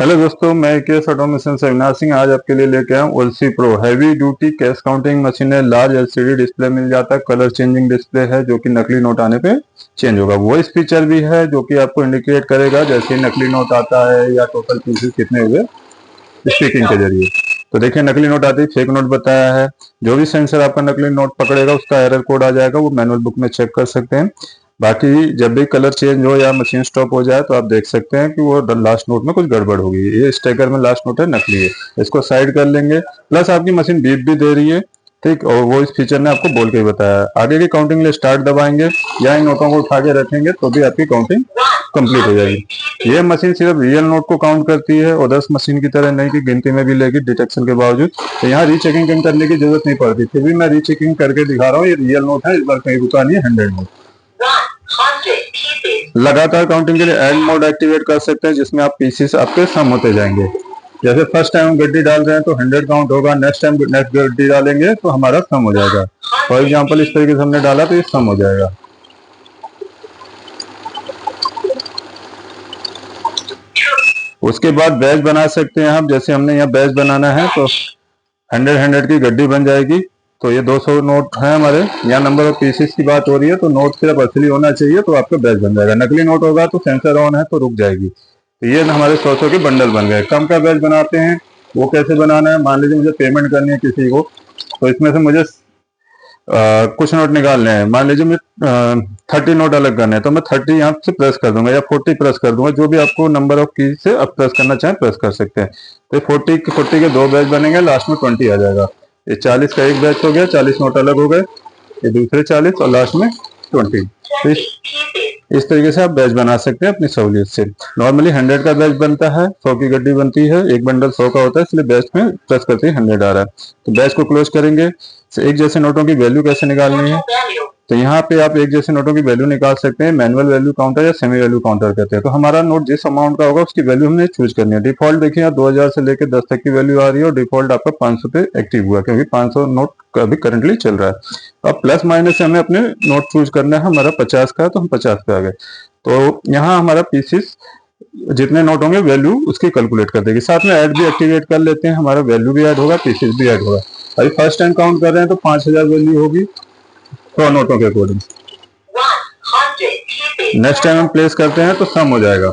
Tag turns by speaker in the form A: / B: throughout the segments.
A: Hello दोस्तों, मैं KS automation से अविनाश सिंह आज आपके लिए लेके आया हूँ OLC pro heavy duty cash counting machine है। लार्ज एलसीडी डिस्प्ले मिल जाता है, कलर चेंजिंग डिस्प्ले है जो कि नकली नोट आने पे चेंज होगा। वॉइस फीचर भी है जो कि आपको इंडिकेट करेगा जैसे नकली नोट आता है या टोटल पीसेस कितने हुए स्पीकिंग के जरिए। तो देखिए नकली नोट आती है, फेक नोट बताया है। जो भी सेंसर आपका नकली नोट पकड़ेगा उसका एरर कोड आ जाएगा, वो मैनुअल बुक में चेक कर सकते हैं। बाकी जब भी कलर चेंज हो या मशीन स्टॉप हो जाए तो आप देख सकते हैं कि वो लास्ट नोट में कुछ गड़बड़ होगी। ये स्टेकर में लास्ट नोट है, नकली है, इसको साइड कर लेंगे। प्लस आपकी मशीन बीप भी दे रही है, ठीक, और वो इस फीचर ने आपको बोल के ही बताया। आगे की काउंटिंग लिए स्टार्ट दबाएंगे या इन नोटों को उठा के रखेंगे तो भी आपकी काउंटिंग कंप्लीट हो जाएगी। ये मशीन सिर्फ रियल नोट को काउंट करती है, अदर्स मशीन की तरह नहीं कि गिनती में भी लेगी डिटेक्शन के बावजूद। तो यहाँ रीचेकिंग करने की जरूरत नहीं पड़ती, फिर भी मैं रीचेकिंग करके दिखा रहा हूँ। ये रियल नोट है, इस बार कहीं रुका नहीं है, 100 नोट। लगातार काउंटिंग के लिए ऐड मोड एक्टिवेट कर सकते हैं जिसमें आप पीसेस आपके सम होते जाएंगे। जैसे फर्स्ट टाइम हम गड्डी डाल रहे हैं तो 100 काउंट होगा, नेक्स्ट टाइम नेक्स्ट गड्डी डालेंगे तो हमारा सम हो जाएगा। फॉर एग्जांपल इस तरीके से हमने डाला तो ये सम हो जाएगा। उसके बाद बैच बना सकते हैं हम, जैसे हमने यहाँ बैच बनाना है तो 100 की गड्डी बन जाएगी। तो ये 200 नोट है हमारे, यहाँ नंबर ऑफ पीसेस की बात हो रही है तो नोट सिर्फ असली होना चाहिए तो आपका बैच बन जाएगा। नकली नोट होगा तो सेंसर ऑन है तो रुक जाएगी। तो ये हमारे 100 के बंडल बन गए। कम का बैच बनाते हैं, वो कैसे बनाना है। मान लीजिए मुझे पेमेंट करनी है किसी को, तो इसमें से मुझे कुछ नोट निकालने हैं। मान लीजिए मुझे 30 नोट अलग करने हैं तो मैं 30 यहाँ से प्रेस कर दूंगा या 40 प्रेस कर दूंगा। जो भी आपको नंबर ऑफ की से आप प्रेस करना चाहें प्रेस कर सकते हैं। तो 40 के 2 बैच बनेंगे, लास्ट में 20 आ जाएगा। ये 40 का एक बैच हो गया, 40 नोट अलग हो गए, ये दूसरे 40 और लास्ट में 20। तो इस तरीके से आप बैच बना सकते हैं अपनी सहूलियत से। नॉर्मली 100 का बैच बनता है, 100 की गड्डी बनती है, एक बंडल 100 का होता है, इसलिए बैच में प्रेस करते ही 100 आ रहा है। तो बैच को क्लोज करेंगे। एक जैसे नोटों की वैल्यू कैसे निकालनी है, तो यहाँ पे आप एक जैसे नोटों की वैल्यू निकाल सकते हैं। मैनुअल वैल्यू काउंटर या सेमी वैल्यू काउंटर कहते हैं। तो हमारा नोट जिस अमाउंट का होगा उसकी वैल्यू हमने चूज करनी है। डिफॉल्ट देखिए यहाँ 2000 से लेकर 10 तक की वैल्यू आ रही है और डिफॉल्ट आपका 500 पे एक्टिव हुआ क्योंकि 500 नोट अभी करंटली चल रहा है। अब प्लस माइनस से हमें अपने नोट चूज करना है। हमारा 50 का है तो हम 50 पे आ गए। तो यहाँ हमारा पीसीस जितने नोट होंगे वैल्यू उसकी कैलकुलेट कर देगी। साथ में ऐड भी एक्टिवेट कर लेते हैं, हमारा वैल्यू भी ऐड होगा, पीसीस भी ऐड होगा। अभी फर्स्ट टाइम काउंट कर रहे हैं तो 5000 वैल्यू होगी 100 नोटों के अकॉर्डिंग। नेक्स्ट टाइम हम प्लेस करते हैं तो सम हो जाएगा,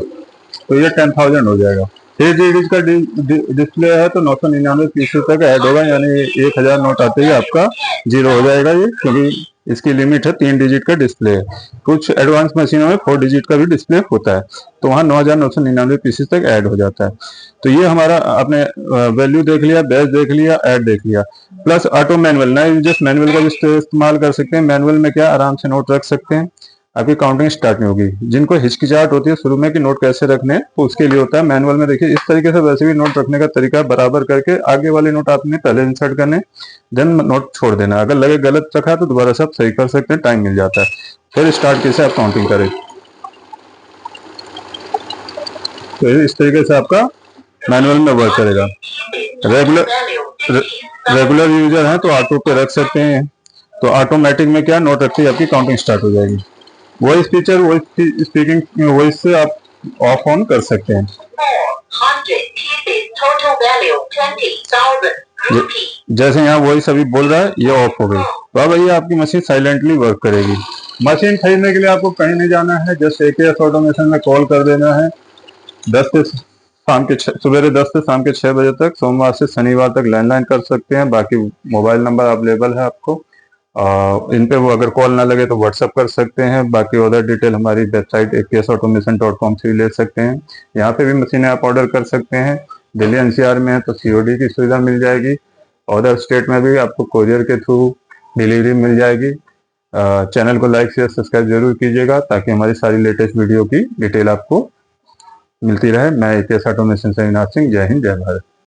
A: तो ये 10,000 हो जाएगा। 3 डिजिट का डिस्प्ले है तो 999 पीसेस तक ऐड होगा, यानी 1000 नोट आते ही आपका जीरो हो जाएगा ये, क्योंकि इसकी लिमिट है 3 डिजिट का डिस्प्ले है। कुछ एडवांस मशीनों में 4 डिजिट का भी डिस्प्ले होता है, तो वहाँ 9999 पीसेस तक ऐड हो जाता है। तो ये हमारा आपने वैल्यू देख लिया, बैच देख लिया, ऐड देख लिया। प्लस ऑटो मैनुअल, नए यूजर्स मैनुअल का भी इस्तेमाल कर सकते हैं। मैनुअल में क्या आराम से नोट रख सकते हैं, आपकी काउंटिंग स्टार्ट नहीं होगी। जिनको हिचकिचाहट होती है शुरू में कि नोट कैसे रखने हैं, तो उसके लिए होता है मैनुअल में। देखिए इस तरीके से वैसे भी नोट रखने का तरीका बराबर करके आगे वाले नोट आपने पहले इंसर्ट करने, देन नोट छोड़ देना। अगर लगे गलत रखा तो दोबारा से आप सही कर सकते हैं, टाइम मिल जाता है। फिर स्टार्ट कैसे आप काउंटिंग करें। तो इस तरीके से आपका मैनुअल में वर्क करेगा। रेगुलर यूजर हैं तो ऑटो पे रख सकते हैं, तो ऑटोमेटिक में क्या नोट रखते ही आपकी काउंटिंग स्टार्ट हो जाएगी। Voice feature, voice speaking voice से आप ऑफ ऑन कर सकते हैं। जैसे यहाँ वॉइस अभी बोल रहा है ये ऑफ हो गई, तो अब ये आपकी मशीन साइलेंटली वर्क करेगी। मशीन खरीदने के लिए आपको कहीं नहीं जाना है, जस्ट केएस ऑटोमेशन में कॉल कर देना है। 10 से शाम के सवेरे 10 से शाम के 6 बजे तक, सोमवार से शनिवार तक लैंडलाइन कर सकते हैं। बाकी मोबाइल नंबर अवेलेबल है आपको, इन पे वो अगर कॉल ना लगे तो व्हाट्सअप कर सकते हैं। बाकी अदर डिटेल हमारी वेबसाइट aksautomation.com से भी ले सकते हैं। यहाँ पे भी मशीनें आप ऑर्डर कर सकते हैं। दिल्ली एनसीआर में है तो सीओडी की सुविधा मिल जाएगी। अदर स्टेट में भी आपको कोरियर के थ्रू डिलीवरी मिल जाएगी। चैनल को लाइक शेयर सब्सक्राइब जरूर कीजिएगा ताकि हमारी सारी लेटेस्ट वीडियो की डिटेल आपको मिलती रहे। मैं केएस ऑटोमेशन से अविनाश सिंह। जय हिंद, जय भारत।